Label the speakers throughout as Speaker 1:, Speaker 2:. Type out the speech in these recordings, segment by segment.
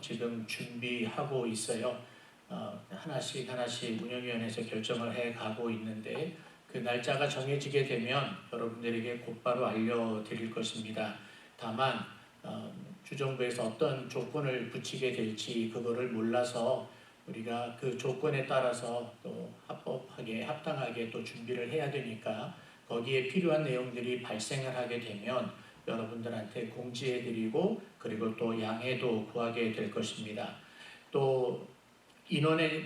Speaker 1: 지금 준비하고 있어요. 하나씩 운영위원회에서 결정을 해가고 있는데 그 날짜가 정해지게 되면 여러분들에게 곧바로 알려드릴 것입니다. 다만 주정부에서 어떤 조건을 붙이게 될지 그거를 몰라서 우리가 그 조건에 따라서 또 합당하게 또 준비를 해야 되니까 거기에 필요한 내용들이 발생을 하게 되면 여러분들한테 공지해드리고 그리고 또 양해도 구하게 될 것입니다. 또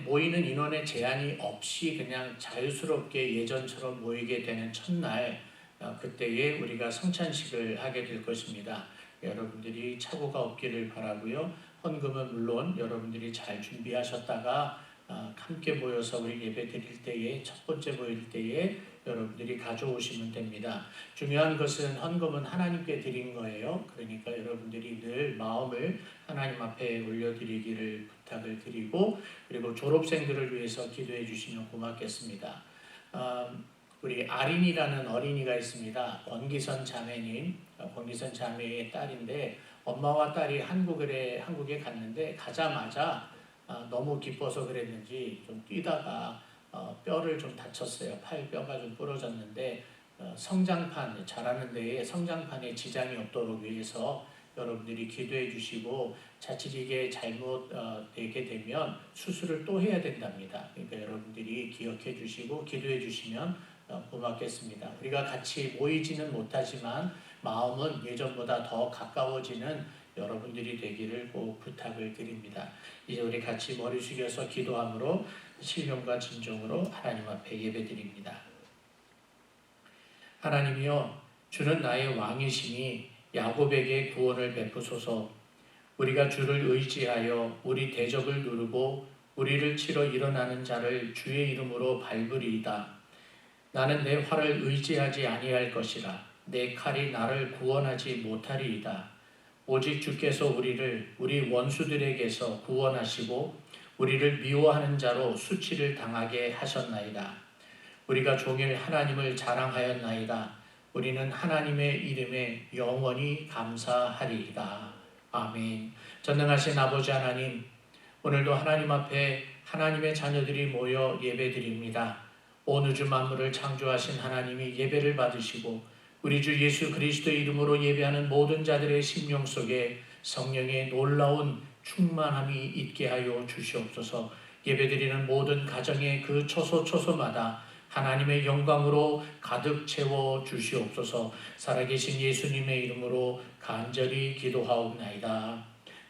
Speaker 1: 모이는 인원의 제한이 없이 그냥 자유스럽게 예전처럼 모이게 되는 첫날 그때에 우리가 성찬식을 하게 될 것입니다. 여러분들이 착오가 없기를 바라고요. 헌금은 물론 여러분들이 잘 준비하셨다가 함께 모여서 우리 예배 드릴 때에 첫 번째 모일 때에 여러분들이 가져오시면 됩니다. 중요한 것은 헌금은 하나님께 드린 거예요. 그러니까 여러분들이 늘 마음을 하나님 앞에 올려드리기를 부탁을 드리고 그리고 졸업생들을 위해서 기도해 주시면 고맙겠습니다. 우리 아린이라는 어린이가 있습니다. 권기선 자매님, 권기선 자매의 딸인데 엄마와 딸이 한국에 갔는데 가자마자 너무 기뻐서 그랬는지 좀 뛰다가 뼈를 좀 다쳤어요. 팔뼈가 좀 부러졌는데 자라는 데에 성장판에 지장이 없도록 위해서 여러분들이 기도해 주시고 자칫 이게 잘못 되게 되면 수술을 또 해야 된답니다. 그러니까 여러분들이 기억해 주시고 기도해 주시면 고맙겠습니다. 우리가 같이 모이지는 못하지만 마음은 예전보다 더 가까워지는 여러분들이 되기를 꼭 부탁을 드립니다. 이제 우리 같이 머리 숙여서 기도함으로 신령과 진정으로 하나님 앞에 예배드립니다. 하나님이여, 주는 나의 왕이시니 야곱에게 구원을 베푸소서. 우리가 주를 의지하여 우리 대적을 누르고 우리를 치러 일어나는 자를 주의 이름으로 밟으리이다. 나는 내 활을 의지하지 아니할 것이라. 내 칼이 나를 구원하지 못하리이다. 오직 주께서 우리를 우리 원수들에게서 구원하시고 우리를 미워하는 자로 수치를 당하게 하셨나이다. 우리가 종일 하나님을 자랑하였나이다. 우리는 하나님의 이름에 영원히 감사하리이다. 아멘. 전능하신 아버지 하나님, 오늘도 하나님 앞에 하나님의 자녀들이 모여 예배드립니다. 온 우주 만물을 창조하신 하나님이 예배를 받으시고 우리 주 예수 그리스도의 이름으로 예배하는 모든 자들의 심령 속에 성령의 놀라운 충만함이 있게 하여 주시옵소서. 예배드리는 모든 가정의 그 초소초소마다 하나님의 영광으로 가득 채워 주시옵소서. 살아계신 예수님의 이름으로 간절히 기도하옵나이다.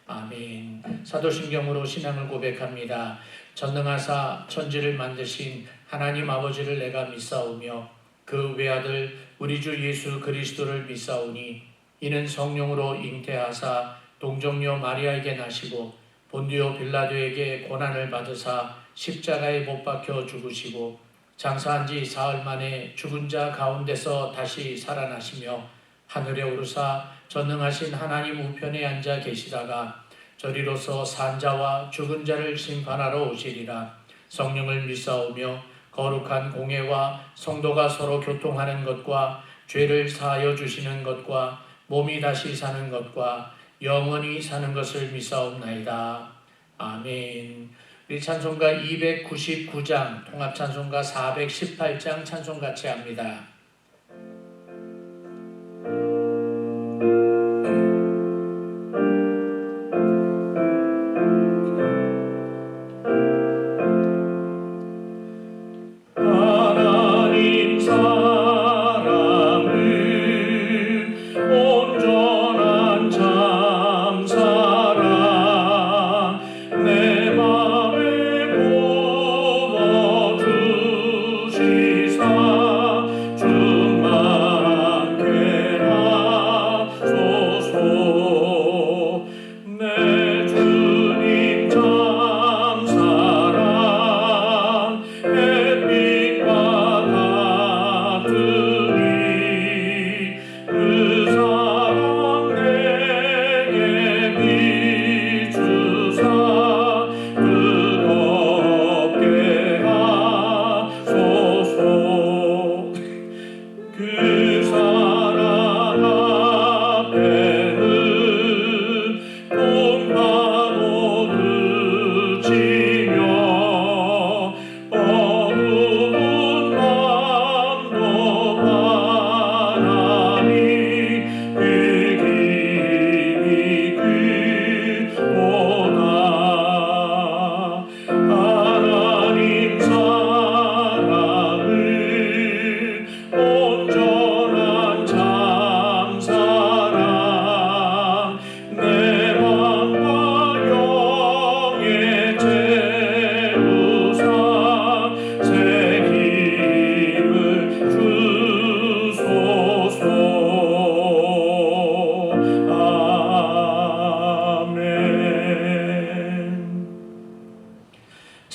Speaker 1: 아멘. 사도신경으로 신앙을 고백합니다. 전능하사 천지를 만드신 하나님 아버지를 내가 믿사오며 그 외아들 우리 주 예수 그리스도를 믿사오니 이는 성령으로 잉태하사 동정녀 마리아에게 나시고 본디오 빌라도에게 고난을 받으사 십자가에 못 박혀 죽으시고 장사한 지 사흘 만에 죽은 자 가운데서 다시 살아나시며 하늘에 오르사 전능하신 하나님 우편에 앉아 계시다가 저리로서 산자와 죽은 자를 심판하러 오시리라. 성령을 믿사오며 거룩한 공회와 성도가 서로 교통하는 것과 죄를 사하여 주시는 것과 몸이 다시 사는 것과 영원히 사는 것을 믿사옵나이다. 아멘. 우리 찬송가 299장, 통합찬송가 418장 찬송 같이 합니다.
Speaker 2: 주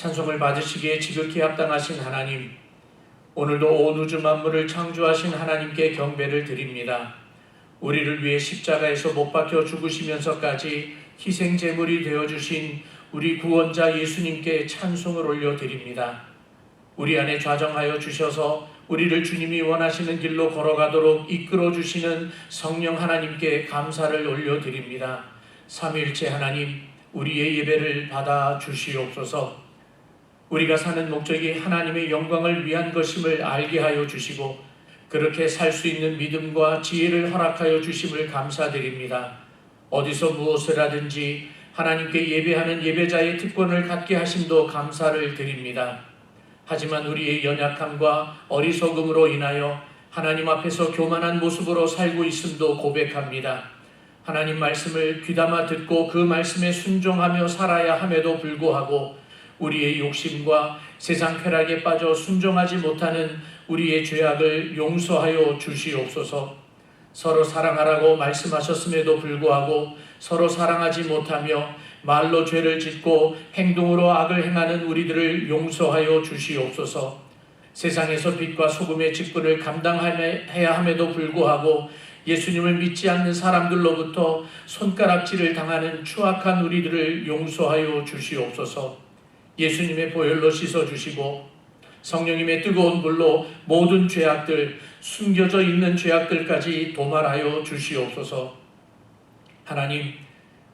Speaker 1: 찬송을 받으시기에 지극히 합당하신 하나님, 오늘도 온 우주 만물을 창조하신 하나님께 경배를 드립니다. 우리를 위해 십자가에서 못 박혀 죽으시면서까지 희생 제물이 되어주신 우리 구원자 예수님께 찬송을 올려드립니다. 우리 안에 좌정하여 주셔서 우리를 주님이 원하시는 길로 걸어가도록 이끌어 주시는 성령 하나님께 감사를 올려드립니다. 삼위일체 하나님, 우리의 예배를 받아 주시옵소서. 우리가 사는 목적이 하나님의 영광을 위한 것임을 알게 하여 주시고 그렇게 살 수 있는 믿음과 지혜를 허락하여 주심을 감사드립니다. 어디서 무엇을 하든지 하나님께 예배하는 예배자의 특권을 갖게 하심도 감사를 드립니다. 하지만 우리의 연약함과 어리석음으로 인하여 하나님 앞에서 교만한 모습으로 살고 있음도 고백합니다. 하나님 말씀을 귀담아 듣고 그 말씀에 순종하며 살아야 함에도 불구하고 우리의 욕심과 세상 쾌락에 빠져 순종하지 못하는 우리의 죄악을 용서하여 주시옵소서. 서로 사랑하라고 말씀하셨음에도 불구하고 서로 사랑하지 못하며 말로 죄를 짓고 행동으로 악을 행하는 우리들을 용서하여 주시옵소서. 세상에서 빛과 소금의 직분을 감당해야 함에도 불구하고 예수님을 믿지 않는 사람들로부터 손가락질을 당하는 추악한 우리들을 용서하여 주시옵소서. 예수님의 보혈로 씻어주시고 성령님의 뜨거운 불로 모든 죄악들, 숨겨져 있는 죄악들까지 도말하여 주시옵소서. 하나님,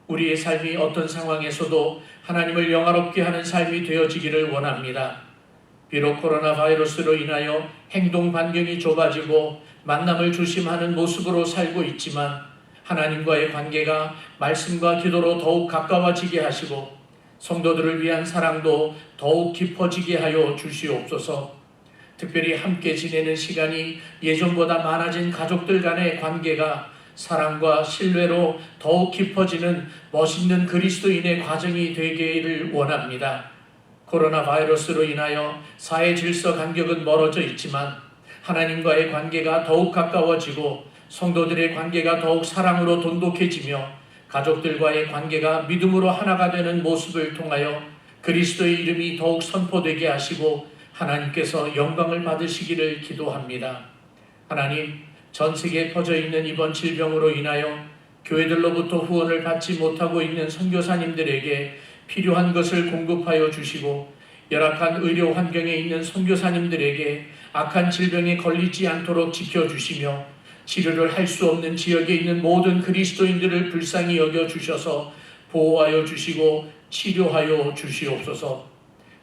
Speaker 1: 우리의 삶이 어떤 상황에서도 하나님을 영화롭게 하는 삶이 되어지기를 원합니다. 비록 코로나 바이러스로 인하여 행동 반경이 좁아지고 만남을 조심하는 모습으로 살고 있지만 하나님과의 관계가 말씀과 기도로 더욱 가까워지게 하시고 성도들을 위한 사랑도 더욱 깊어지게 하여 주시옵소서. 특별히 함께 지내는 시간이 예전보다 많아진 가족들 간의 관계가 사랑과 신뢰로 더욱 깊어지는 멋있는 그리스도인의 과정이 되기를 원합니다. 코로나 바이러스로 인하여 사회 질서 간격은 멀어져 있지만 하나님과의 관계가 더욱 가까워지고 성도들의 관계가 더욱 사랑으로 돈독해지며 가족들과의 관계가 믿음으로 하나가 되는 모습을 통하여 그리스도의 이름이 더욱 선포되게 하시고 하나님께서 영광을 받으시기를 기도합니다. 하나님, 전 세계에 퍼져 있는 이번 질병으로 인하여 교회들로부터 후원을 받지 못하고 있는 선교사님들에게 필요한 것을 공급하여 주시고 열악한 의료 환경에 있는 선교사님들에게 악한 질병에 걸리지 않도록 지켜주시며 치료를 할 수 없는 지역에 있는 모든 그리스도인들을 불쌍히 여겨주셔서 보호하여 주시고 치료하여 주시옵소서.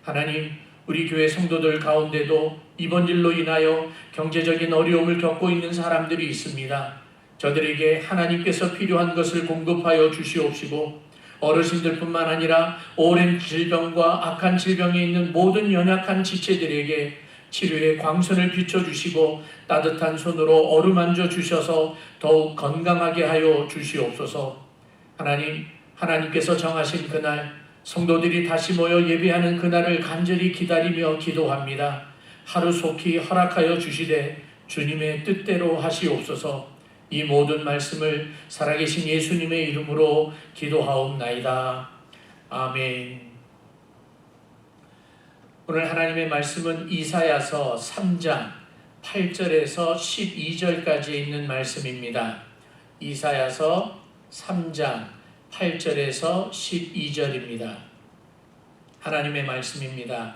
Speaker 1: 하나님, 우리 교회 성도들 가운데도 이번 일로 인하여 경제적인 어려움을 겪고 있는 사람들이 있습니다. 저들에게 하나님께서 필요한 것을 공급하여 주시옵시고 어르신들뿐만 아니라 오랜 질병과 악한 질병에 있는 모든 연약한 지체들에게 치료의 광선을 비춰주시고 따뜻한 손으로 어루만져 주셔서 더욱 건강하게 하여 주시옵소서. 하나님, 하나님께서 정하신 그날 성도들이 다시 모여 예배하는 그날을 간절히 기다리며 기도합니다. 하루속히 허락하여 주시되 주님의 뜻대로 하시옵소서. 이 모든 말씀을 살아계신 예수님의 이름으로 기도하옵나이다. 아멘. 오늘 하나님의 말씀은 이사야서 3장 8절에서 12절까지 있는 말씀입니다. 이사야서 3장 8절에서 12절입니다. 하나님의 말씀입니다.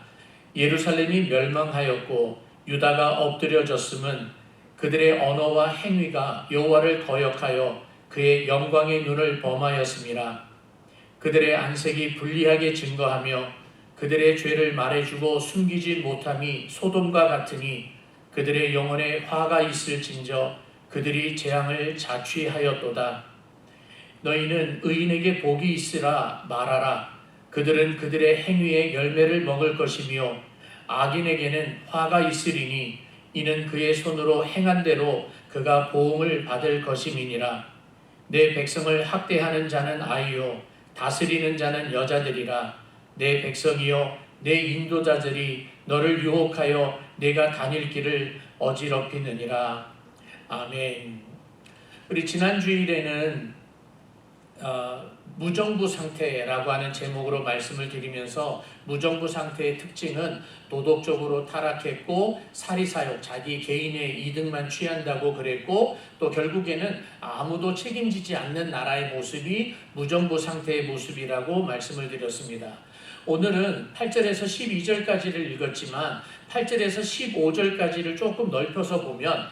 Speaker 1: 예루살렘이 멸망하였고 유다가 엎드려졌음은 그들의 언어와 행위가 여호와를 거역하여 그의 영광의 눈을 범하였음이라. 그들의 안색이 불리하게 증거하며 그들의 죄를 말해주고 숨기지 못함이 소돔과 같으니 그들의 영혼에 화가 있을진저 그들이 재앙을 자취하였도다. 너희는 의인에게 복이 있으라 말하라. 그들은 그들의 행위의 열매를 먹을 것이며 악인에게는 화가 있으리니 이는 그의 손으로 행한 대로 그가 보응을 받을 것임이니라. 내 백성을 학대하는 자는 아이요 다스리는 자는 여자들이라. 내 백성이여 내 인도자들이 너를 유혹하여 내가 다닐 길을 어지럽히느니라. 아멘. 우리 지난 주일에는 무정부 상태라고 하는 제목으로 말씀을 드리면서 무정부 상태의 특징은 도덕적으로 타락했고 사리사욕, 자기 개인의 이득만 취한다고 그랬고 또 결국에는 아무도 책임지지 않는 나라의 모습이 무정부 상태의 모습이라고 말씀을 드렸습니다. 오늘은 8절에서 12절까지를 읽었지만 8절에서 15절까지를 조금 넓혀서 보면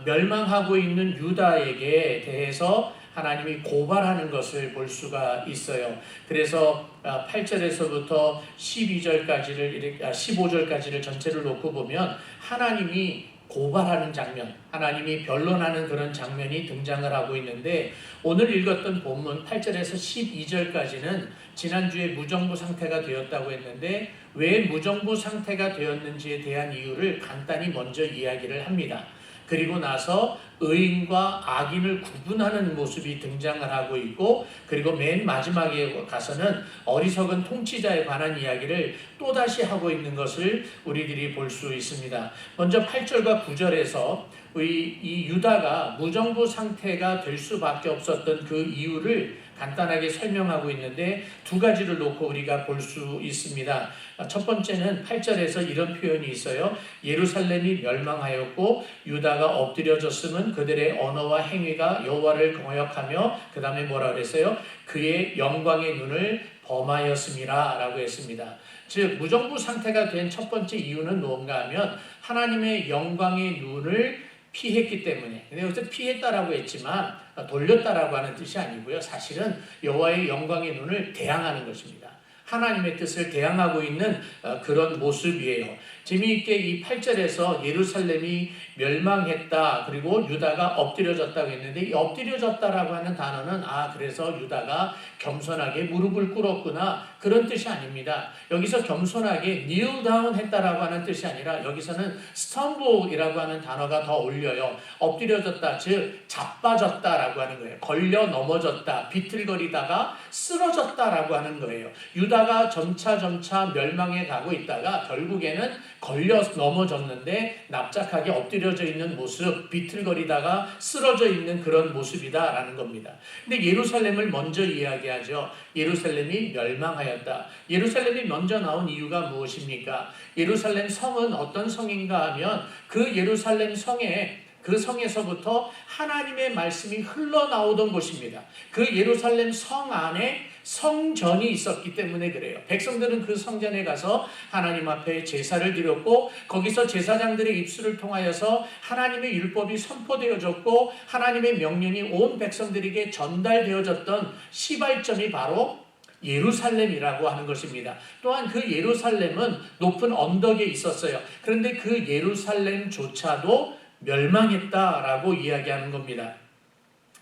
Speaker 1: 멸망하고 있는 유다에게 대해서 하나님이 고발하는 것을 볼 수가 있어요. 그래서 8절에서부터 15절까지를 전체를 놓고 보면 하나님이 고발하는 장면, 하나님이 변론하는 그런 장면이 등장을 하고 있는데 오늘 읽었던 본문 8절에서 12절까지는 지난주에 무정부 상태가 되었다고 했는데 왜 무정부 상태가 되었는지에 대한 이유를 간단히 먼저 이야기를 합니다. 그리고 나서 의인과 악인을 구분하는 모습이 등장을 하고 있고 그리고 맨 마지막에 가서는 어리석은 통치자에 관한 이야기를 또다시 하고 있는 것을 우리들이 볼 수 있습니다. 먼저 8절과 9절에서 이 유다가 무정부 상태가 될 수밖에 없었던 그 이유를 간단하게 설명하고 있는데 두 가지를 놓고 우리가 볼 수 있습니다. 첫 번째는 8절에서 이런 표현이 있어요. 예루살렘이 멸망하였고 유다가 엎드려졌음은 그들의 언어와 행위가 여호와를 거역하며 그 다음에 뭐라 그랬어요? 그의 영광의 눈을 범하였음이라 라고 했습니다. 즉 무정부 상태가 된 첫 번째 이유는 뭔가 하면 하나님의 영광의 눈을 피했기 때문에. 근데 여기서 피했다라고 했지만 돌렸다라고 하는 뜻이 아니고요. 사실은 여호와의 영광의 눈을 대항하는 것입니다. 하나님의 뜻을 대항하고 있는 그런 모습이에요. 재미있게 이 8절에서 예루살렘이 멸망했다 그리고 유다가 엎드려졌다고 했는데 이 엎드려졌다라고 하는 단어는 그래서 유다가 겸손하게 무릎을 꿇었구나 그런 뜻이 아닙니다. 여기서 겸손하게 kneel down 했다라고 하는 뜻이 아니라 여기서는 stumble이라고 하는 단어가 더 어울려요. 엎드려졌다 즉 자빠졌다라고 하는 거예요. 걸려 넘어졌다 비틀거리다가 쓰러졌다라고 하는 거예요. 유다가 점차 멸망해 가고 있다가 결국에는 걸려 넘어졌는데 납작하게 엎드려져 있는 모습, 비틀거리다가 쓰러져 있는 그런 모습이다라는 겁니다. 근데 예루살렘을 먼저 이야기하죠. 예루살렘이 멸망하였다. 예루살렘이 먼저 나온 이유가 무엇입니까? 예루살렘 성은 어떤 성인가 하면 그 예루살렘 성에 그 성에서부터 하나님의 말씀이 흘러나오던 곳입니다. 그 예루살렘 성 안에 성전이 있었기 때문에 그래요. 백성들은 그 성전에 가서 하나님 앞에 제사를 드렸고 거기서 제사장들의 입술을 통하여서 하나님의 율법이 선포되어졌고 하나님의 명령이 온 백성들에게 전달되어졌던 시발점이 바로 예루살렘이라고 하는 것입니다. 또한 그 예루살렘은 높은 언덕에 있었어요. 그런데 그 예루살렘조차도 멸망했다라고 이야기하는 겁니다.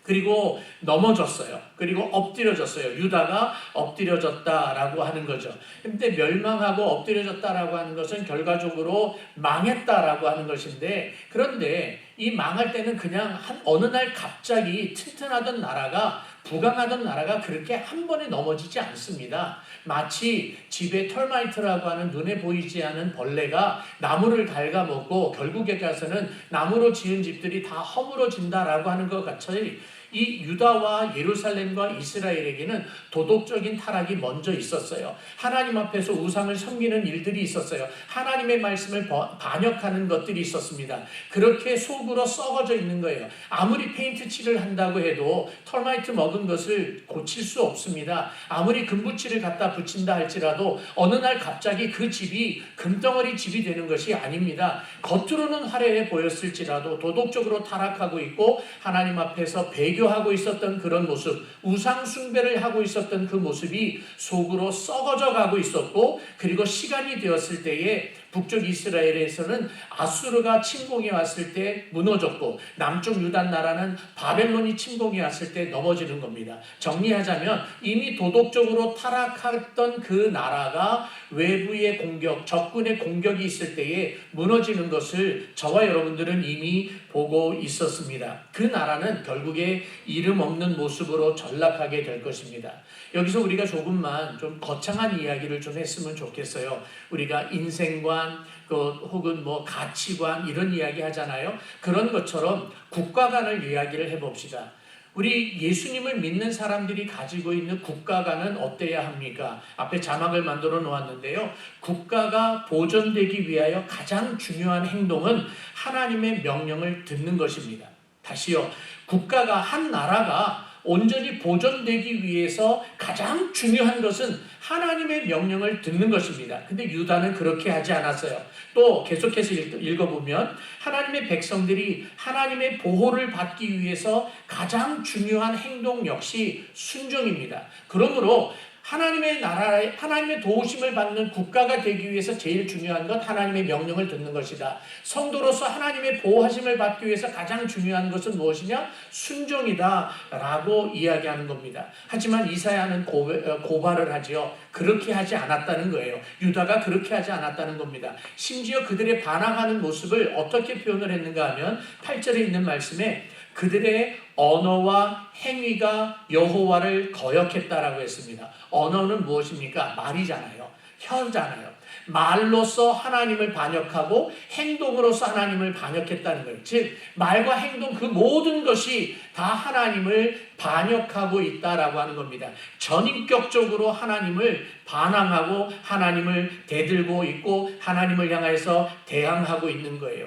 Speaker 1: 그리고 넘어졌어요. 그리고 엎드려졌어요. 유다가 엎드려졌다라고 하는 거죠. 근데 멸망하고 엎드려졌다라고 하는 것은 결과적으로 망했다라고 하는 것인데 그런데 이 망할 때는 그냥 어느 날 갑자기 튼튼하던 나라가 부강하던 나라가 그렇게 한 번에 넘어지지 않습니다. 마치 집에 털마이트라고 하는 눈에 보이지 않는 벌레가 나무를 갉아먹고 결국에 가서는 나무로 지은 집들이 다 허물어진다라고 하는 것 같이 이 유다와 예루살렘과 이스라엘에게는 도덕적인 타락이 먼저 있었어요. 하나님 앞에서 우상을 섬기는 일들이 있었어요. 하나님의 말씀을 반역하는 것들이 있었습니다. 그렇게 속으로 썩어져 있는 거예요. 아무리 페인트 칠을 한다고 해도 털마이트 먹은 것을 고칠 수 없습니다. 아무리 금붙칠을 갖다 붙인다 할지라도 어느 날 갑자기 그 집이 금덩어리 집이 되는 것이 아닙니다. 겉으로는 화려해 보였을지라도 도덕적으로 타락하고 있고 하나님 앞에서 배교하고 있었던 그런 모습, 우상 숭배를 하고 있었던 그 모습이 속으로 썩어져 가고 있었고 그리고 시간이 되었을 때에 북쪽 이스라엘에서는 아수르가 침공해 왔을 때 무너졌고 남쪽 유다 나라는 바벨론이 침공해 왔을 때 넘어지는 겁니다. 정리하자면 이미 도덕적으로 타락했던 그 나라가 외부의 공격, 적군의 공격이 있을 때에 무너지는 것을 저와 여러분들은 이미 보고 있었습니다. 그 나라는 결국에 이름 없는 모습으로 전락하게 될 것입니다. 여기서 우리가 조금만 좀 거창한 이야기를 좀 했으면 좋겠어요. 우리가 인생관 혹은 가치관 이런 이야기 하잖아요. 그런 것처럼 국가 간을 이야기를 해봅시다. 우리 예수님을 믿는 사람들이 가지고 있는 국가관은 어때야 합니까? 앞에 자막을 만들어 놓았는데요. 국가가 보존되기 위하여 가장 중요한 행동은 하나님의 명령을 듣는 것입니다. 다시요. 국가가, 한 나라가 온전히 보존되기 위해서 가장 중요한 것은 하나님의 명령을 듣는 것입니다. 근데 유다는 그렇게 하지 않았어요. 또 계속해서 읽어보면 하나님의 백성들이 하나님의 보호를 받기 위해서 가장 중요한 행동 역시 순종입니다. 그러므로 하나님의 나라에 하나님의 도우심을 받는 국가가 되기 위해서 제일 중요한 것 하나님의 명령을 듣는 것이다. 성도로서 하나님의 보호하심을 받기 위해서 가장 중요한 것은 무엇이냐? 순종이다 라고 이야기하는 겁니다. 하지만 이사야는 고발을 하지요. 그렇게 하지 않았다는 거예요. 유다가 그렇게 하지 않았다는 겁니다. 심지어 그들의 반항하는 모습을 어떻게 표현을 했는가 하면 8절에 있는 말씀에 그들의 언어와 행위가 여호와를 거역했다라고 했습니다. 언어는 무엇입니까? 말이잖아요. 혀잖아요. 말로서 하나님을 반역하고 행동으로서 하나님을 반역했다는 거예요. 즉 말과 행동 그 모든 것이 다 하나님을 반역하고 있다라고 하는 겁니다. 전인격적으로 하나님을 반항하고 하나님을 대들고 있고 하나님을 향해서 대항하고 있는 거예요.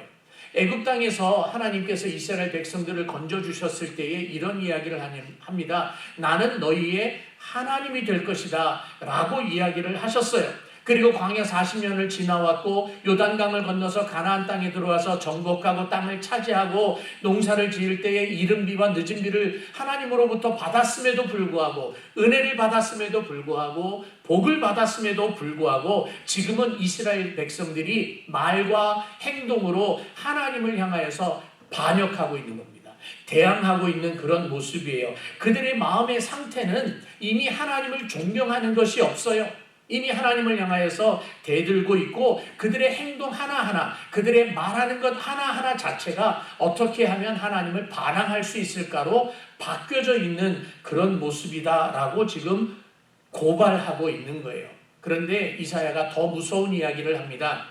Speaker 1: 애굽 땅에서 하나님께서 이스라엘 백성들을 건져주셨을 때에 이런 이야기를 합니다. 나는 너희의 하나님이 될 것이다 라고 이야기를 하셨어요. 그리고 광야 40년을 지나왔고 요단강을 건너서 가나안 땅에 들어와서 정복하고 땅을 차지하고 농사를 지을 때에 이른 비와 늦은 비를 하나님으로부터 받았음에도 불구하고 은혜를 받았음에도 불구하고 복을 받았음에도 불구하고 지금은 이스라엘 백성들이 말과 행동으로 하나님을 향하여서 반역하고 있는 겁니다. 대항하고 있는 그런 모습이에요. 그들의 마음의 상태는 이미 하나님을 존경하는 것이 없어요. 이미 하나님을 향하여서 대들고 있고 그들의 행동 하나하나, 그들의 말하는 것 하나하나 자체가 어떻게 하면 하나님을 반항할 수 있을까로 바뀌어져 있는 그런 모습이다라고 지금 고발하고 있는 거예요. 그런데 이사야가 더 무서운 이야기를 합니다.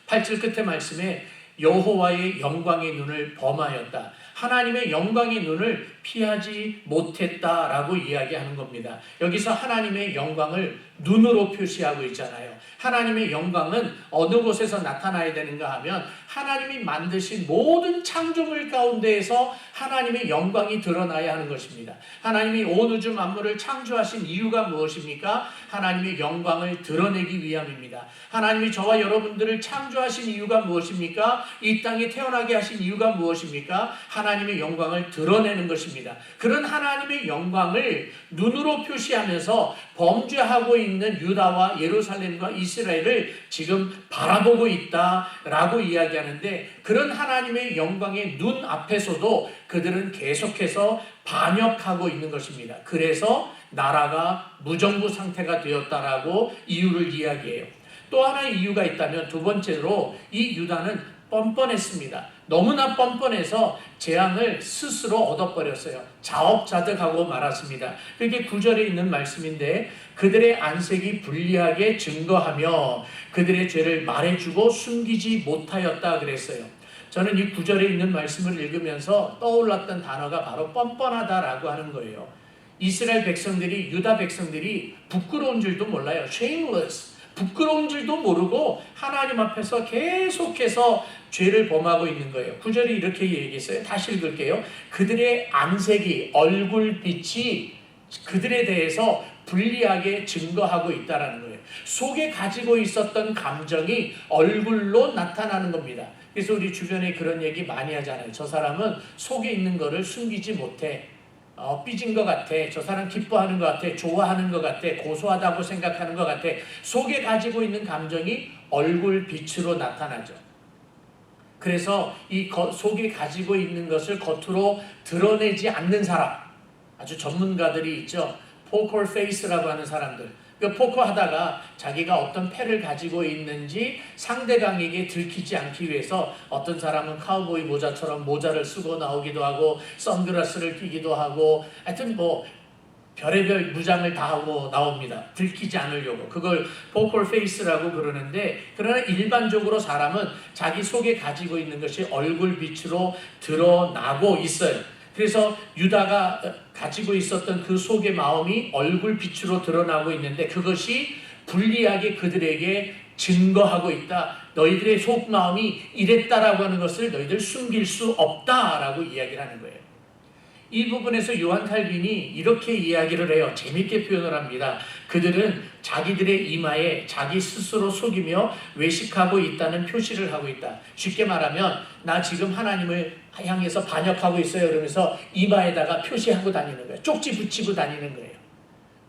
Speaker 1: 8절 끝에 말씀에 여호와의 영광의 눈을 범하였다. 하나님의 영광의 눈을 피하지 못했다라고 이야기하는 겁니다. 여기서 하나님의 영광을 눈으로 표시하고 있잖아요. 하나님의 영광은 어느 곳에서 나타나야 되는가 하면 하나님이 만드신 모든 창조물 가운데에서 하나님의 영광이 드러나야 하는 것입니다. 하나님이 온 우주 만물을 창조하신 이유가 무엇입니까? 하나님의 영광을 드러내기 위함입니다. 하나님이 저와 여러분들을 창조하신 이유가 무엇입니까? 이 땅에 태어나게 하신 이유가 무엇입니까? 하나님의 영광을 드러내는 것입니다. 그런 하나님의 영광을 눈으로 표시하면서 범죄하고 있는 유다와 예루살렘과 이스라엘을 지금 바라보고 있다라고 이야기하는데 그런 하나님의 영광의 눈 앞에서도 그들은 계속해서 반역하고 있는 것입니다. 그래서 나라가 무정부 상태가 되었다라고 이유를 이야기해요. 또 하나의 이유가 있다면 두 번째로 이 유다는 뻔뻔했습니다. 너무나 뻔뻔해서 재앙을 스스로 얻어버렸어요. 자업자득하고 말았습니다. 그게 9절에 있는 말씀인데 그들의 안색이 불리하게 증거하며 그들의 죄를 말해주고 숨기지 못하였다 그랬어요. 저는 이 9절에 있는 말씀을 읽으면서 떠올랐던 단어가 바로 뻔뻔하다라고 하는 거예요. 이스라엘 백성들이, 유다 백성들이 부끄러운 줄도 몰라요. shameless. 부끄러운 줄도 모르고 하나님 앞에서 계속해서 죄를 범하고 있는 거예요. 9절이 이렇게 얘기했어요. 다시 읽을게요. 그들의 안색이, 얼굴빛이 그들에 대해서 불리하게 증거하고 있다는 거예요. 속에 가지고 있었던 감정이 얼굴로 나타나는 겁니다. 그래서 우리 주변에 그런 얘기 많이 하잖아요. 저 사람은 속에 있는 거를 숨기지 못해. 삐진 것 같아. 저 사람 기뻐하는 것 같아. 좋아하는 것 같아. 고소하다고 생각하는 것 같아. 속에 가지고 있는 감정이 얼굴 빛으로 나타나죠. 그래서 이 속에 가지고 있는 것을 겉으로 드러내지 않는 사람, 아주 전문가들이 있죠. 포커 페이스라고 하는 사람들. 그 포커 하다가 자기가 어떤 패를 가지고 있는지 상대방에게 들키지 않기 위해서 어떤 사람은 카우보이 모자처럼 모자를 쓰고 나오기도 하고 선글라스를 끼기도 하고 하여튼 뭐 별의별 무장을 다 하고 나옵니다. 들키지 않으려고. 그걸 포커 페이스라고 그러는데 그러나 일반적으로 사람은 자기 속에 가지고 있는 것이 얼굴 빛으로 드러나고 있어요. 그래서 유다가 가지고 있었던 그 속의 마음이 얼굴 빛으로 드러나고 있는데 그것이 불리하게 그들에게 증거하고 있다. 너희들의 속마음이 이랬다라고 하는 것을 너희들 숨길 수 없다라고 이야기를 하는 거예요. 이 부분에서 요한 칼빈이 이렇게 이야기를 해요. 재밌게 표현을 합니다. 그들은 자기들의 이마에 자기 스스로 속이며 외식하고 있다는 표시를 하고 있다. 쉽게 말하면 나 지금 하나님을 향해서 반역하고 있어요. 그러면서 이마에다가 표시하고 다니는 거예요. 쪽지 붙이고 다니는 거예요.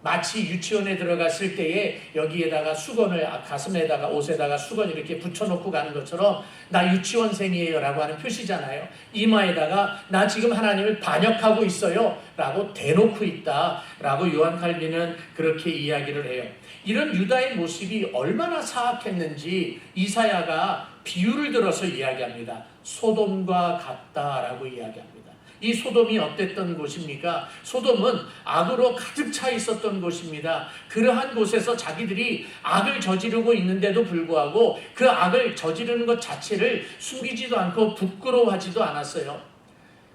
Speaker 1: 마치 유치원에 들어갔을 때에 여기에다가 수건을 가슴에다가 옷에다가 수건 이렇게 붙여놓고 가는 것처럼 나 유치원생이에요 라고 하는 표시잖아요. 이마에다가 나 지금 하나님을 반역하고 있어요 라고 대놓고 있다 라고 요한 칼빈은 그렇게 이야기를 해요. 이런 유다의 모습이 얼마나 사악했는지 이사야가 비유를 들어서 이야기합니다. 소돔과 같다라고 이야기합니다. 이 소돔이 어땠던 곳입니까? 소돔은 악으로 가득 차 있었던 곳입니다. 그러한 곳에서 자기들이 악을 저지르고 있는데도 불구하고 그 악을 저지르는 것 자체를 숨기지도 않고 부끄러워하지도 않았어요.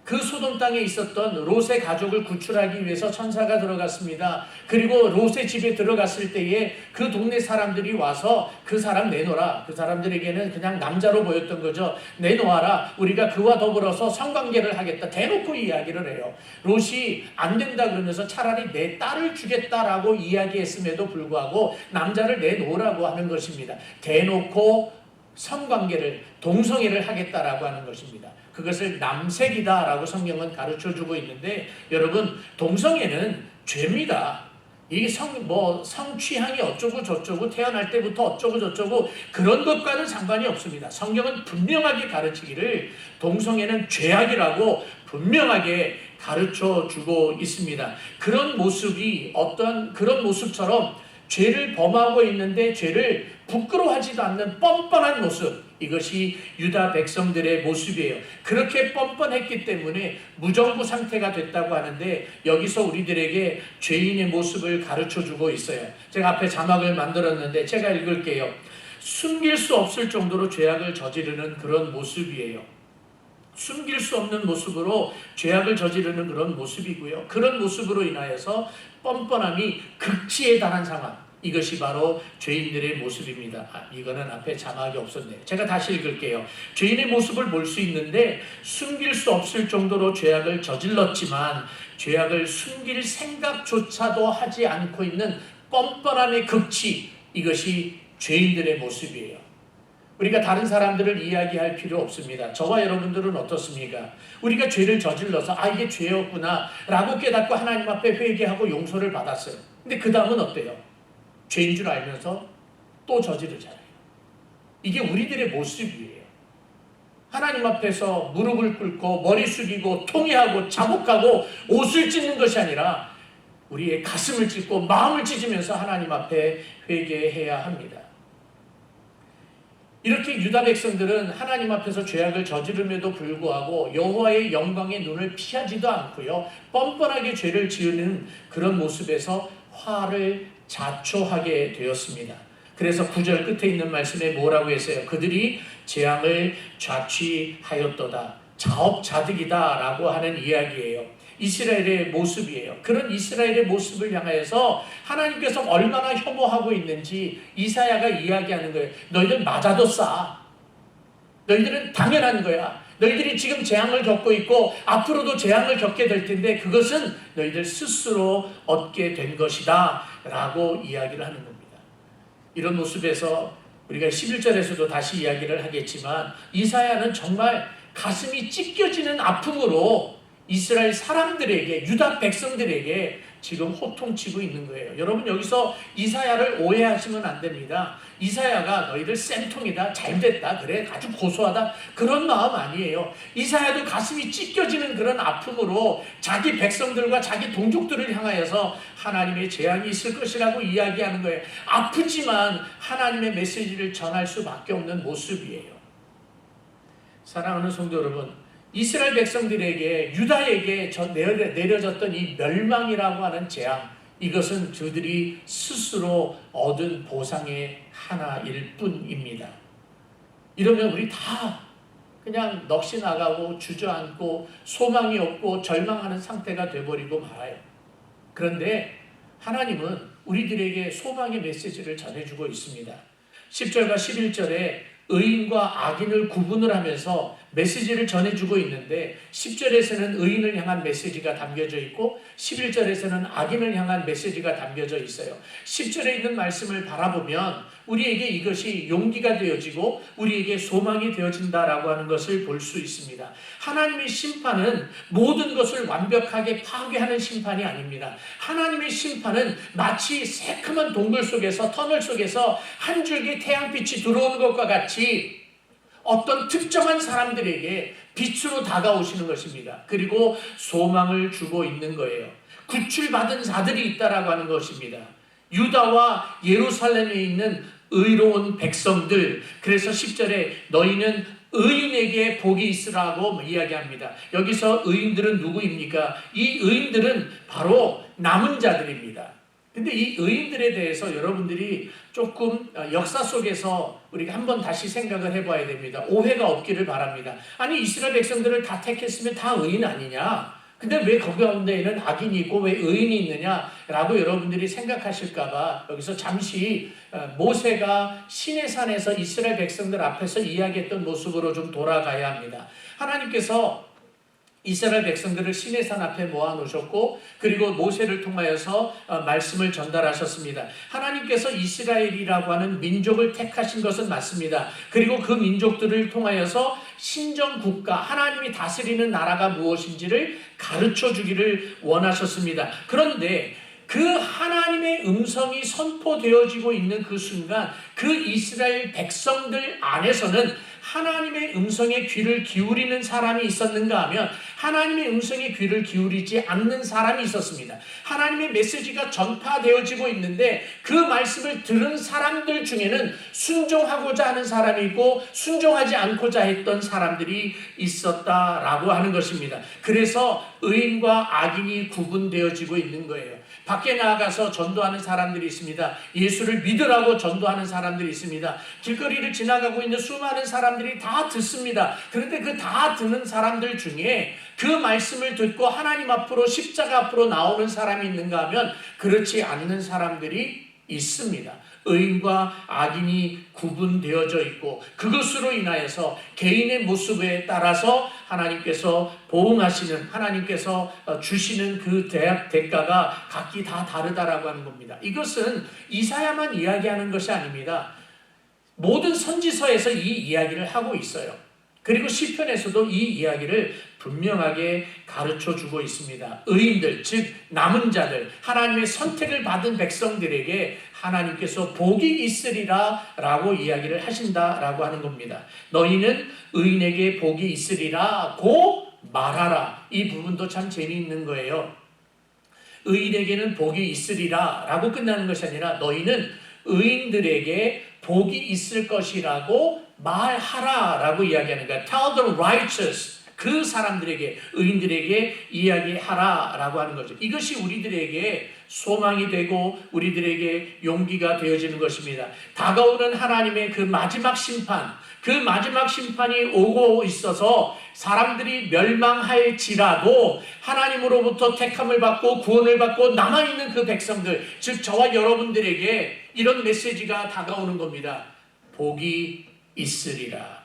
Speaker 1: 그 소돔 땅에 있었던 롯의 가족을 구출하기 위해서 천사가 들어갔습니다. 그리고 롯의 집에 들어갔을 때에 그 동네 사람들이 와서 그 사람 내놓아라. 그 사람들에게는 그냥 남자로 보였던 거죠. 내놓아라. 우리가 그와 더불어서 성관계를 하겠다. 대놓고 이야기를 해요. 롯이 안 된다 그러면서 차라리 내 딸을 주겠다라고 이야기했음에도 불구하고 남자를 내놓으라고 하는 것입니다. 대놓고 성관계를 동성애를 하겠다라고 하는 것입니다. 그것을 남색이다라고 성경은 가르쳐주고 있는데 여러분 동성애는 죄입니다. 이게 성취향이 어쩌고 저쩌고 태어날 때부터 어쩌고 저쩌고 그런 것과는 상관이 없습니다. 성경은 분명하게 가르치기를 동성애는 죄악이라고 분명하게 가르쳐주고 있습니다. 그런 모습이 어떤 그런 모습처럼 죄를 범하고 있는데 죄를 부끄러워하지도 않는 뻔뻔한 모습, 이것이 유다 백성들의 모습이에요. 그렇게 뻔뻔했기 때문에 무정부 상태가 됐다고 하는데 여기서 우리들에게 죄인의 모습을 가르쳐주고 있어요. 제가 앞에 자막을 만들었는데 제가 읽을게요. 숨길 수 없을 정도로 죄악을 저지르는 그런 모습이에요. 숨길 수 없는 모습으로 죄악을 저지르는 그런 모습이고요. 그런 모습으로 인하여서 뻔뻔함이 극치에 달한 상황, 이것이 바로 죄인들의 모습입니다. 이거는 앞에 자막이 없었네요. 제가 다시 읽을게요. 죄인의 모습을 볼 수 있는데 숨길 수 없을 정도로 죄악을 저질렀지만 죄악을 숨길 생각조차도 하지 않고 있는 뻔뻔함의 극치, 이것이 죄인들의 모습이에요. 우리가 다른 사람들을 이야기할 필요 없습니다. 저와 여러분들은 어떻습니까? 우리가 죄를 저질러서 이게 죄였구나 라고 깨닫고 하나님 앞에 회개하고 용서를 받았어요. 근데 그 다음은 어때요? 죄인 줄 알면서 또 저지르잖아요. 이게 우리들의 모습이에요. 하나님 앞에서 무릎을 꿇고 머리 숙이고 통회하고 자복하고 옷을 찢는 것이 아니라 우리의 가슴을 찢고 마음을 찢으면서 하나님 앞에 회개해야 합니다. 이렇게 유다 백성들은 하나님 앞에서 죄악을 저지름에도 불구하고 여호와의 영광의 눈을 피하지도 않고요, 뻔뻔하게 죄를 지으는 그런 모습에서 화를 자초하게 되었습니다. 그래서 9절 끝에 있는 말씀에 뭐라고 했어요? 그들이 재앙을 자취하였도다, 자업자득이다 라고 하는 이야기예요. 이스라엘의 모습이에요. 그런 이스라엘의 모습을 향하여서 하나님께서 얼마나 혐오하고 있는지 이사야가 이야기하는 거예요. 너희들 맞아도 싸. 너희들은 당연한 거야. 너희들이 지금 재앙을 겪고 있고 앞으로도 재앙을 겪게 될 텐데 그것은 너희들 스스로 얻게 된 것이다 라고 이야기를 하는 겁니다. 이런 모습에서 우리가 11절에서도 다시 이야기를 하겠지만 이사야는 정말 가슴이 찢겨지는 아픔으로 이스라엘 사람들에게, 유다 백성들에게 지금 호통치고 있는 거예요. 여러분 여기서 이사야를 오해하시면 안 됩니다. 이사야가 너희들 쌤통이다, 잘됐다, 그래 아주 고소하다, 그런 마음 아니에요. 이사야도 가슴이 찢겨지는 그런 아픔으로 자기 백성들과 자기 동족들을 향하여서 하나님의 재앙이 있을 것이라고 이야기하는 거예요. 아프지만 하나님의 메시지를 전할 수밖에 없는 모습이에요. 사랑하는 성도 여러분, 이스라엘 백성들에게, 유다에게 내려졌던 이 멸망이라고 하는 재앙, 이것은 그들이 스스로 얻은 보상의 하나일 뿐입니다. 이러면 우리 다 그냥 넋이 나가고 주저앉고 소망이 없고 절망하는 상태가 돼버리고 말아요. 그런데 하나님은 우리들에게 소망의 메시지를 전해주고 있습니다. 10절과 11절에 의인과 악인을 구분을 하면서 메시지를 전해주고 있는데 10절에서는 의인을 향한 메시지가 담겨져 있고 11절에서는 악인을 향한 메시지가 담겨져 있어요. 10절에 있는 말씀을 바라보면 우리에게 이것이 용기가 되어지고 우리에게 소망이 되어진다라고 하는 것을 볼 수 있습니다. 하나님의 심판은 모든 것을 완벽하게 파괴하는 심판이 아닙니다. 하나님의 심판은 마치 새카만 동굴 속에서 터널 속에서 한 줄기 태양빛이 들어오는 것과 같이 어떤 특정한 사람들에게 빛으로 다가오시는 것입니다. 그리고 소망을 주고 있는 거예요. 구출받은 자들이 있다라고 하는 것입니다. 유다와 예루살렘에 있는 의로운 백성들, 그래서 10절에 너희는 의인에게 복이 있으라고 이야기합니다. 여기서 의인들은 누구입니까? 이 의인들은 바로 남은 자들입니다. 근데 이 의인들에 대해서 여러분들이 조금 역사 속에서 우리가 한번 다시 생각을 해봐야 됩니다. 오해가 없기를 바랍니다. 아니 이스라엘 백성들을 다 택했으면 다 의인 아니냐? 근데 왜 거기 가운데에는 악인이 있고 왜 의인이 있느냐라고 여러분들이 생각하실까봐 여기서 잠시 모세가 시내산에서 이스라엘 백성들 앞에서 이야기했던 모습으로 좀 돌아가야 합니다. 하나님께서 이스라엘 백성들을 시내산 앞에 모아놓으셨고 그리고 모세를 통하여서 말씀을 전달하셨습니다. 하나님께서 이스라엘이라고 하는 민족을 택하신 것은 맞습니다. 그리고 그 민족들을 통하여서 신정국가, 하나님이 다스리는 나라가 무엇인지를 가르쳐 주기를 원하셨습니다. 그런데 그 하나님의 음성이 선포되어지고 있는 그 순간 그 이스라엘 백성들 안에서는 하나님의 음성에 귀를 기울이는 사람이 있었는가 하면 하나님의 음성에 귀를 기울이지 않는 사람이 있었습니다. 하나님의 메시지가 전파되어지고 있는데 그 말씀을 들은 사람들 중에는 순종하고자 하는 사람이 있고 순종하지 않고자 했던 사람들이 있었다라고 하는 것입니다. 그래서 의인과 악인이 구분되어지고 있는 거예요. 밖에 나가서 전도하는 사람들이 있습니다. 예수를 믿으라고 전도하는 사람들이 있습니다. 길거리를 지나가고 있는 수많은 사람들이 다 듣습니다. 그런데 그 다 듣는 사람들 중에 그 말씀을 듣고 하나님 앞으로 십자가 앞으로 나오는 사람이 있는가 하면 그렇지 않는 사람들이 있습니다. 의인과 악인이 구분되어져 있고 그것으로 인하여서 개인의 모습에 따라서 하나님께서 보응하시는 하나님께서 주시는 그 대가가 각기 다 다르다라고 하는 겁니다. 이것은 이사야만 이야기하는 것이 아닙니다. 모든 선지서에서 이 이야기를 하고 있어요. 그리고 시편에서도 이 이야기를 분명하게 가르쳐주고 있습니다. 의인들, 즉 남은 자들, 하나님의 선택을 받은 백성들에게 하나님께서 복이 있으리라 라고 이야기를 하신다라고 하는 겁니다. 너희는 의인에게 복이 있으리라고 말하라. 이 부분도 참 재미있는 거예요. 의인에게는 복이 있으리라 라고 끝나는 것이 아니라 너희는 의인들에게 복이 있을 것이라고 말하라 라고 이야기하는 거야. Tell the righteous, 그 사람들에게, 의인들에게 이야기하라 라고 하는 거죠. 이것이 우리들에게 소망이 되고 우리들에게 용기가 되어지는 것입니다. 다가오는 하나님의 그 마지막 심판, 그 마지막 심판이 오고 있어서 사람들이 멸망할지라도 하나님으로부터 택함을 받고 구원을 받고 남아있는 그 백성들, 즉 저와 여러분들에게 이런 메시지가 다가오는 겁니다. 복이 있으리라.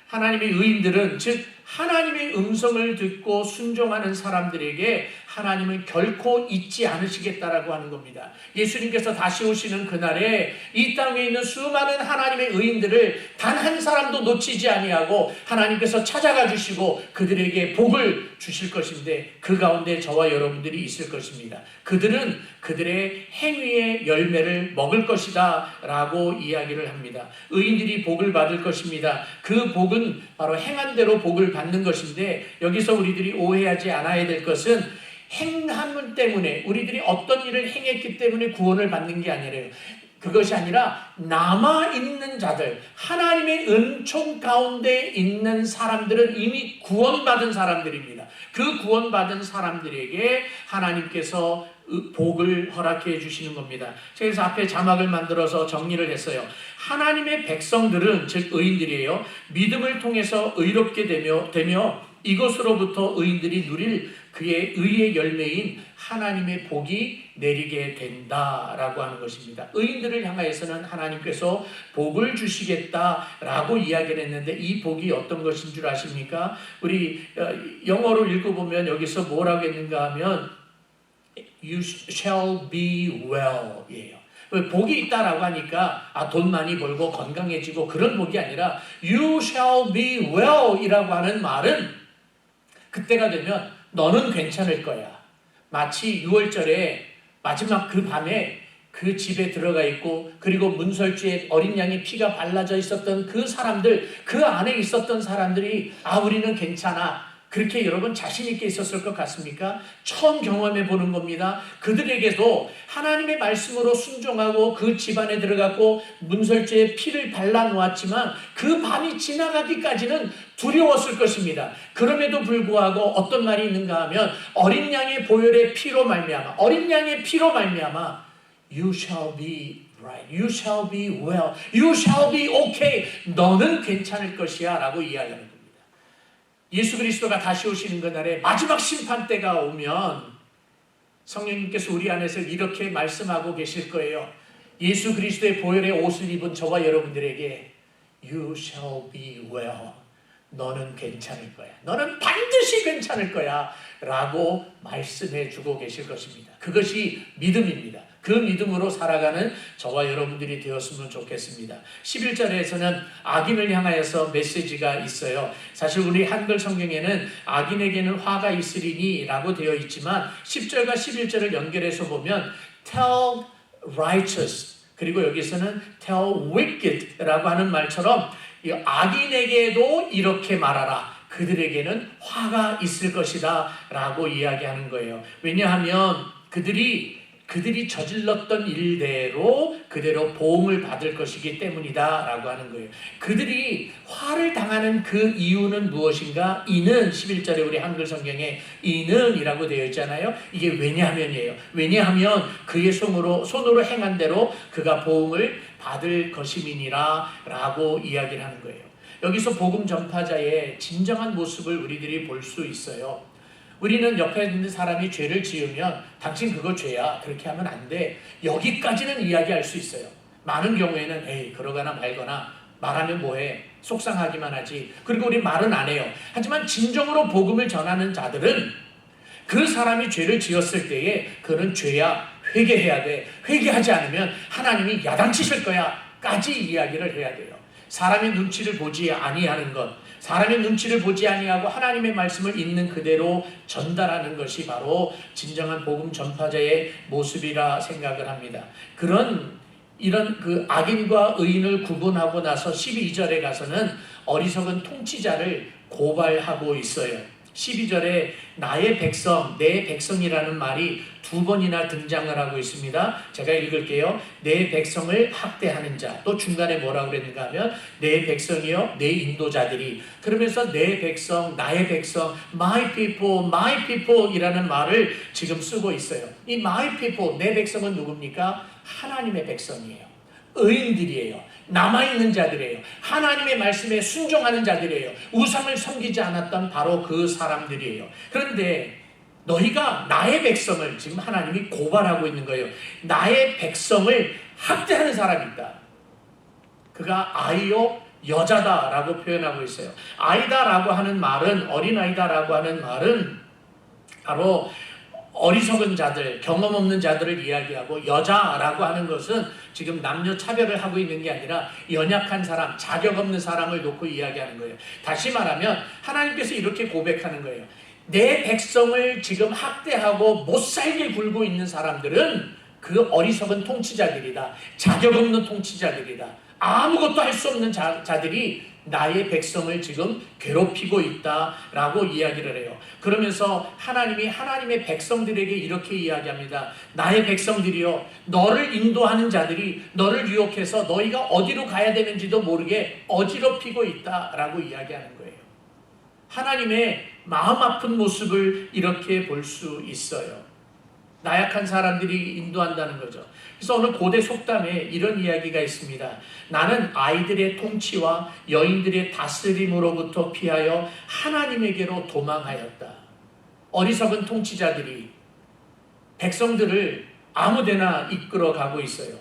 Speaker 1: 하나님의 의인들은 즉 하나님의 음성을 듣고 순종하는 사람들에게 하나님은 결코 잊지 않으시겠다라고 하는 겁니다. 예수님께서 다시 오시는 그날에 이 땅에 있는 수많은 하나님의 의인들을 단 한 사람도 놓치지 아니하고 하나님께서 찾아가 주시고 그들에게 복을 주실 것인데 그 가운데 저와 여러분들이 있을 것입니다. 그들은 그들의 행위의 열매를 먹을 것이다 라고 이야기를 합니다. 의인들이 복을 받을 것입니다. 그 복은 바로 행한 대로 복을 받는 것인데 여기서 우리들이 오해하지 않아야 될 것은 행함 때문에 우리들이 어떤 일을 행했기 때문에 구원을 받는 게 아니래요. 그것이 아니라 남아있는 자들, 하나님의 은총 가운데 있는 사람들은 이미 구원받은 사람들입니다. 그 구원받은 사람들에게 하나님께서 복을 허락해 주시는 겁니다. 그래서 앞에 자막을 만들어서 정리를 했어요. 하나님의 백성들은, 즉 의인들이에요, 믿음을 통해서 의롭게 되며 이것으로부터 의인들이 누릴 그의 의의 열매인 하나님의 복이 내리게 된다라고 하는 것입니다. 의인들을 향하여서는 하나님께서 복을 주시겠다라고 이야기를 했는데, 이 복이 어떤 것인 줄 아십니까? 우리 영어로 읽어보면 여기서 뭐라고 했는가 하면 You shall be well 이에요. 복이 있다라고 하니까 돈 많이 벌고 건강해지고 그런 복이 아니라 You shall be well 이라고 하는 말은 그때가 되면 너는 괜찮을 거야. 마치 6월절에 마지막 그 밤에 그 집에 들어가 있고, 그리고 문설주에 어린 양의 피가 발라져 있었던 그 사람들, 그 안에 있었던 사람들이 우리는 괜찮아, 그렇게 여러분 자신 있게 있었을 것 같습니까? 처음 경험해 보는 겁니다. 그들에게도 하나님의 말씀으로 순종하고 그 집안에 들어갔고 문설주에 피를 발라 놓았지만 그 밤이 지나가기까지는 두려웠을 것입니다. 그럼에도 불구하고 어떤 말이 있는가 하면 어린 양의 보혈의 피로 말미암아, 어린 양의 피로 말미암아 You shall be right, you shall be well, you shall be okay, 너는 괜찮을 것이야 라고 이야기하는 겁니다. 예수 그리스도가 다시 오시는 그날에 마지막 심판 때가 오면 성령님께서 우리 안에서 이렇게 말씀하고 계실 거예요. 예수 그리스도의 보혈의 옷을 입은 저와 여러분들에게 You shall be well, 너는 괜찮을 거야, 너는 반드시 괜찮을 거야 라고 말씀해 주고 계실 것입니다. 그것이 믿음입니다. 그 믿음으로 살아가는 저와 여러분들이 되었으면 좋겠습니다. 11절에서는 악인을 향하여서 메시지가 있어요. 사실 우리 한글 성경에는 악인에게는 화가 있으리니 라고 되어 있지만 10절과 11절을 연결해서 보면 tell righteous, 그리고 여기서는 tell wicked 라고 하는 말처럼 악인에게도 이렇게 말하라, 그들에게는 화가 있을 것이다 라고 이야기하는 거예요. 왜냐하면 그들이 저질렀던 일대로 그대로 보응을 받을 것이기 때문이다 라고 하는 거예요. 그들이 화를 당하는 그 이유는 무엇인가? 이는 11절에 우리 한글 성경에 이는 이라고 되어 있잖아요. 이게 왜냐하면이에요. 왜냐하면 그의 손으로 행한 대로 그가 보응을 받을 것임이니라 라고 이야기를 하는 거예요. 여기서 복음 전파자의 진정한 모습을 우리들이 볼 수 있어요. 우리는 옆에 있는 사람이 죄를 지으면 당신 그거 죄야, 그렇게 하면 안 돼, 여기까지는 이야기할 수 있어요. 많은 경우에는 에이 그러거나 말거나, 말하면 뭐해, 속상하기만 하지, 그리고 우리 말은 안 해요. 하지만 진정으로 복음을 전하는 자들은 그 사람이 죄를 지었을 때에 그는 죄야, 회개해야 돼, 회개하지 않으면 하나님이 야단치실 거야 까지 이야기를 해야 돼요. 사람의 눈치를 보지 아니하는 것, 사람의 눈치를 보지 아니하고 하나님의 말씀을 있는 그대로 전달하는 것이 바로 진정한 복음 전파자의 모습이라 생각을 합니다. 이런 그 악인과 의인을 구분하고 나서 12절에 가서는 어리석은 통치자를 고발하고 있어요. 12절에 나의 백성, 내 백성이라는 말이 2번이나 등장을 하고 있습니다. 제가 읽을게요. 내 백성을 학대하는 자. 또 중간에 뭐라고 그랬는가 하면 내 백성이요, 내 인도자들이. 그러면서 내 백성, 나의 백성, my people 이라는 말을 지금 쓰고 있어요. 이 my people, 내 백성은 누굽니까? 하나님의 백성이에요. 의인들이에요. 남아있는 자들이에요. 하나님의 말씀에 순종하는 자들이에요. 우상을 섬기지 않았던 바로 그 사람들이에요. 그런데 너희가 나의 백성을, 지금 하나님이 고발하고 있는 거예요. 나의 백성을 학대하는 사람이 있다. 그가 아이요 여자다라고 표현하고 있어요. 아이다라고 하는 말은, 어린아이다라고 하는 말은 바로 어리석은 자들, 경험 없는 자들을 이야기하고, 여자라고 하는 것은 지금 남녀 차별을 하고 있는 게 아니라 연약한 사람, 자격 없는 사람을 놓고 이야기하는 거예요. 다시 말하면 하나님께서 이렇게 고백하는 거예요. 내 백성을 지금 학대하고 못살게 굴고 있는 사람들은 그 어리석은 통치자들이다. 자격 없는 통치자들이다. 아무것도 할 수 없는 자들이 나의 백성을 지금 괴롭히고 있다라고 이야기를 해요. 그러면서 하나님이 하나님의 백성들에게 이렇게 이야기합니다. 나의 백성들이여, 너를 인도하는 자들이 너를 유혹해서 너희가 어디로 가야 되는지도 모르게 어지럽히고 있다라고 이야기하는 거예요. 하나님의 마음 아픈 모습을 이렇게 볼 수 있어요. 나약한 사람들이 인도한다는 거죠. 그래서 어느 고대 속담에 이런 이야기가 있습니다. 나는 아이들의 통치와 여인들의 다스림으로부터 피하여 하나님에게로 도망하였다. 어리석은 통치자들이 백성들을 아무데나 이끌어 가고 있어요.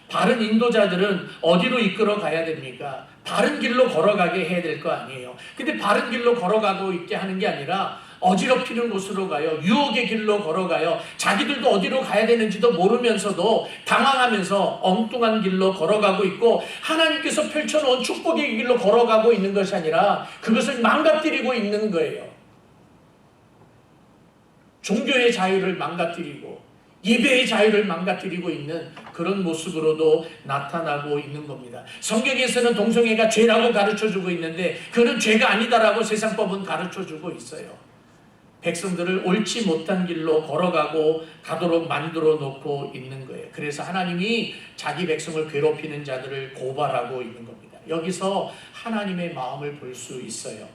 Speaker 1: 바른 인도자들은 어디로 이끌어 가야 됩니까? 바른 길로 걸어가게 해야 될 거 아니에요. 근데 바른 길로 걸어가고 있게 하는 게 아니라 어지럽히는 곳으로 가요. 유혹의 길로 걸어가요. 자기들도 어디로 가야 되는지도 모르면서도 당황하면서 엉뚱한 길로 걸어가고 있고, 하나님께서 펼쳐놓은 축복의 길로 걸어가고 있는 것이 아니라 그것을 망가뜨리고 있는 거예요. 종교의 자유를 망가뜨리고 예배의 자유를 망가뜨리고 있는 그런 모습으로도 나타나고 있는 겁니다. 성경에서는 동성애가 죄라고 가르쳐주고 있는데 그는 죄가 아니다라고 세상법은 가르쳐주고 있어요. 백성들을 옳지 못한 길로 걸어가고 가도록 만들어 놓고 있는 거예요. 그래서 하나님이 자기 백성을 괴롭히는 자들을 고발하고 있는 겁니다. 여기서 하나님의 마음을 볼 수 있어요.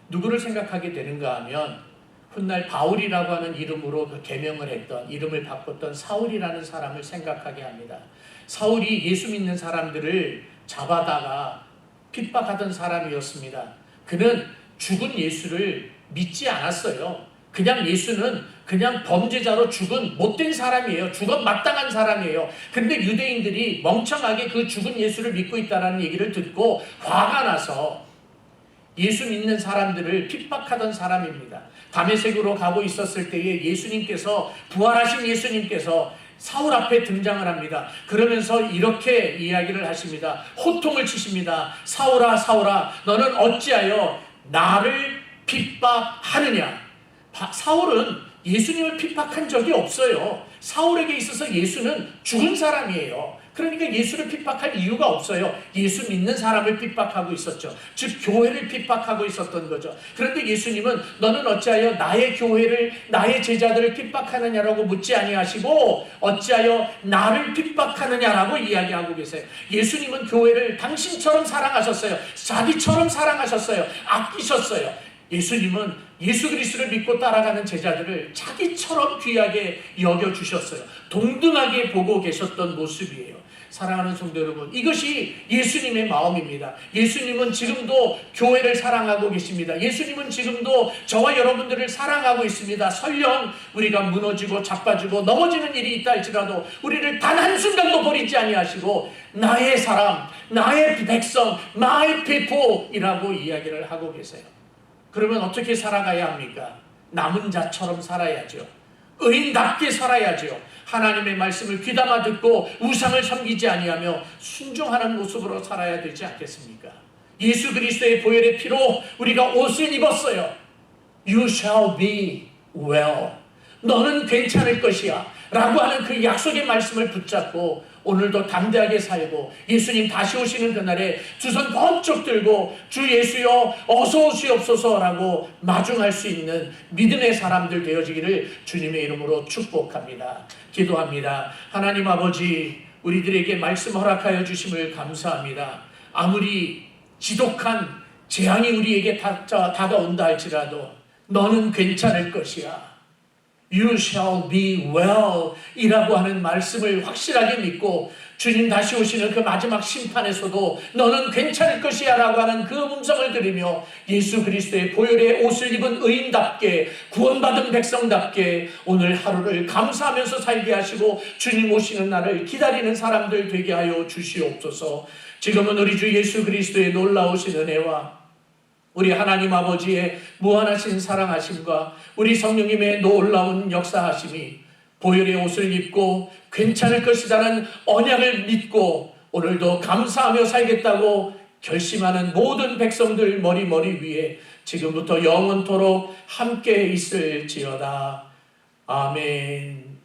Speaker 1: 누구를 생각하게 되는가 하면 훗날 바울이라고 하는 이름으로 그 계명을 했던, 이름을 바꿨던 사울이라는 사람을 생각하게 합니다. 사울이 예수 믿는 사람들을 잡아다가 핍박하던 사람이었습니다. 그는 죽은 예수를 믿지 않았어요. 그냥 예수는 그냥 범죄자로 죽은 못된 사람이에요. 죽어 마땅한 사람이에요. 근데 유대인들이 멍청하게 그 죽은 예수를 믿고 있다는 얘기를 듣고 화가 나서 예수 믿는 사람들을 핍박하던 사람입니다. 다메섹으로 가고 있었을 때에 예수님께서, 부활하신 예수님께서 사울 앞에 등장을 합니다. 그러면서 이렇게 이야기를 하십니다. 호통을 치십니다. 사울아, 사울아, 너는 어찌하여 나를 핍박하느냐? 사울은 예수님을 핍박한 적이 없어요. 사울에게 있어서 예수는 죽은 사람이에요. 그러니까 예수를 핍박할 이유가 없어요. 예수 믿는 사람을 핍박하고 있었죠. 즉 교회를 핍박하고 있었던 거죠. 그런데 예수님은 너는 어찌하여 나의 교회를, 나의 제자들을 핍박하느냐라고 묻지 아니하시고 어찌하여 나를 핍박하느냐라고 이야기하고 계세요. 예수님은 교회를 당신처럼 사랑하셨어요. 자기처럼 사랑하셨어요. 아끼셨어요. 예수님은 예수 그리스도를 믿고 따라가는 제자들을 자기처럼 귀하게 여겨주셨어요. 동등하게 보고 계셨던 모습이에요. 사랑하는 성도 여러분, 이것이 예수님의 마음입니다. 예수님은 지금도 교회를 사랑하고 계십니다. 예수님은 지금도 저와 여러분들을 사랑하고 있습니다. 설령 우리가 무너지고 자빠지고 넘어지는 일이 있다 할지라도 우리를 단 한순간도 버리지 아니하시고 나의 사람, 나의 백성, my people이라고 이야기를 하고 계세요. 그러면 어떻게 살아가야 합니까? 남은 자처럼 살아야죠. 의인답게 살아야죠. 하나님의 말씀을 귀담아 듣고 우상을 섬기지 아니하며 순종하는 모습으로 살아야 되지 않겠습니까? 예수 그리스도의 보혈의 피로 우리가 옷을 입었어요. You shall be well. 너는 괜찮을 것이야 라고 하는 그 약속의 말씀을 붙잡고 오늘도 담대하게 살고 예수님 다시 오시는 그날에 두 손 번쩍 들고 주 예수여 어서 오시옵소서라고 마중할 수 있는 믿음의 사람들 되어지기를 주님의 이름으로 축복합니다. 기도합니다. 하나님 아버지, 우리들에게 말씀 허락하여 주심을 감사합니다. 아무리 지독한 재앙이 우리에게 다가온다 할지라도 너는 괜찮을 것이야. You shall be well 이라고 하는 말씀을 확실하게 믿고 주님 다시 오시는 그 마지막 심판에서도 너는 괜찮을 것이야 라고 하는 그 음성을 들으며 예수 그리스도의 보혈의 옷을 입은 의인답게 구원받은 백성답게 오늘 하루를 감사하면서 살게 하시고 주님 오시는 날을 기다리는 사람들 되게 하여 주시옵소서. 지금은 우리 주 예수 그리스도의 놀라우신 은혜와 우리 하나님 아버지의 무한하신 사랑하심과 우리 성령님의 놀라운 역사하심이 보혈의 옷을 입고 괜찮을 것이라는 언약을 믿고 오늘도 감사하며 살겠다고 결심하는 모든 백성들 머리 위에 지금부터 영원토록 함께 있을지어다. 아멘.